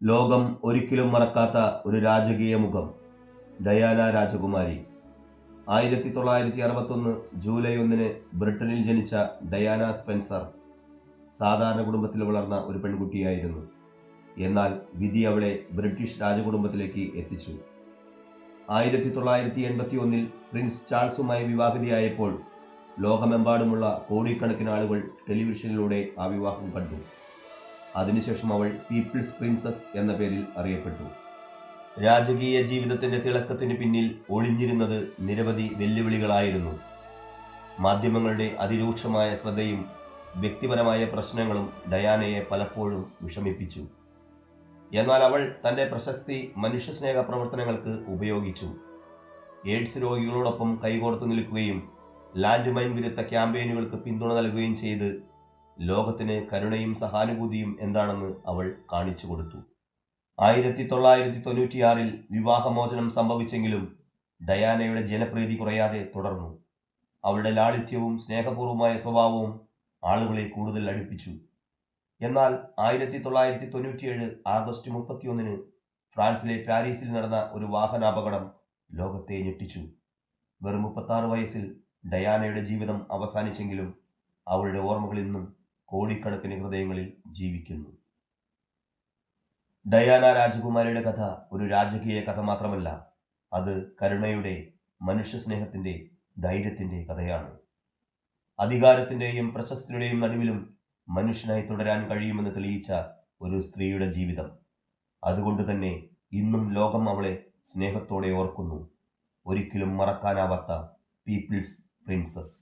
ലോകം ഒരിക്കലും മറക്കാത്ത ഒരു രാജകീയ മുഖം, ഡയാന രാജകുമാരി. 1961 ജൂലൈ 1 ബ്രിട്ടനിൽ ജനിച്ച ഡയാന സ്പെൻസർ സാധാരണ കുടുംബത്തിൽ വളർന്ന ഒരു പെൺകുട്ടിയായിരുന്നു. എന്നാൽ വിധി അവളെ ബ്രിട്ടീഷ് രാജകുടുംബത്തിലേക്ക് എത്തിച്ചു. 1981 പ്രിൻസ് ചാൾസുമായി വിവാഹിതയായപ്പോൾ ലോകമെമ്പാടുമുള്ള കോടിക്കണക്കിന് ആളുകൾ ടെലിവിഷനിലൂടെ ആ വിവാഹം കണ്ടു. അതിനുശേഷം അവൾ പീപ്പിൾസ് പ്രിൻസസ് എന്ന പേരിൽ അറിയപ്പെട്ടു. രാജകീയ ജീവിതത്തിന്റെ തിളക്കത്തിന് പിന്നിൽ ഒളിഞ്ഞിരുന്നത് നിരവധി വെല്ലുവിളികളായിരുന്നു. മാധ്യമങ്ങളുടെ അതിരൂക്ഷമായ ശ്രദ്ധയും വ്യക്തിപരമായ പ്രശ്നങ്ങളും ഡയാനയെ പലപ്പോഴും വിഷമിപ്പിച്ചു. എന്നാൽ അവൾ തന്റെ പ്രശസ്തി മനുഷ്യസ്നേഹ പ്രവർത്തനങ്ങൾക്ക് ഉപയോഗിച്ചു. എയ്ഡ്സ് രോഗികളോടൊപ്പം കൈകോർത്തു നിൽക്കുകയും ലാൻഡ് മൈൻ വിരുദ്ധ ക്യാമ്പയിനുകൾക്ക് പിന്തുണ നൽകുകയും ചെയ്ത് ലോകത്തിന് കരുണയും സഹാനുഭൂതിയും എന്താണെന്ന് അവൾ കാണിച്ചു കൊടുത്തു. 1996 വിവാഹമോചനം സംഭവിച്ചെങ്കിലും ഡയാനയുടെ ജനപ്രീതി കുറയാതെ തുടർന്നു. അവളുടെ ലാളിത്യവും സ്നേഹപൂർവമായ സ്വഭാവവും ആളുകളെ കൂടുതൽ അടുപ്പിച്ചു. എന്നാൽ 1997 ആഗസ്റ്റ് 31 ഫ്രാൻസിലെ പാരീസിൽ നടന്ന ഒരു വാഹനാപകടം ലോകത്തെ ഞെട്ടിച്ചു. വെറും 36 വയസ്സിൽ ഡയാനയുടെ ജീവിതം അവസാനിച്ചെങ്കിലും അവളുടെ ഓർമ്മകൾ ഇന്നും കോടിക്കണക്കിന് ഹൃദയങ്ങളിൽ ജീവിക്കുന്നു. ഡയാന രാജകുമാരിയുടെ കഥ ഒരു രാജകീയ കഥ മാത്രമല്ല, അത് കരുണയുടെ, മനുഷ്യസ്നേഹത്തിന്റെ, ധൈര്യത്തിന്റെ കഥയാണ്. അധികാരത്തിന്റെയും പ്രശസ്തിയുടെയും നടുവിലും മനുഷ്യനായി തുടരാൻ കഴിയുമെന്ന് തെളിയിച്ച ഒരു സ്ത്രീയുടെ ജീവിതം. അതുകൊണ്ട് തന്നെ ഇന്നും ലോകം അവളെ സ്നേഹത്തോടെ ഓർക്കുന്നു. ഒരിക്കലും മറക്കാനാവാത്ത പീപ്പിൾസ് പ്രിൻസസ്.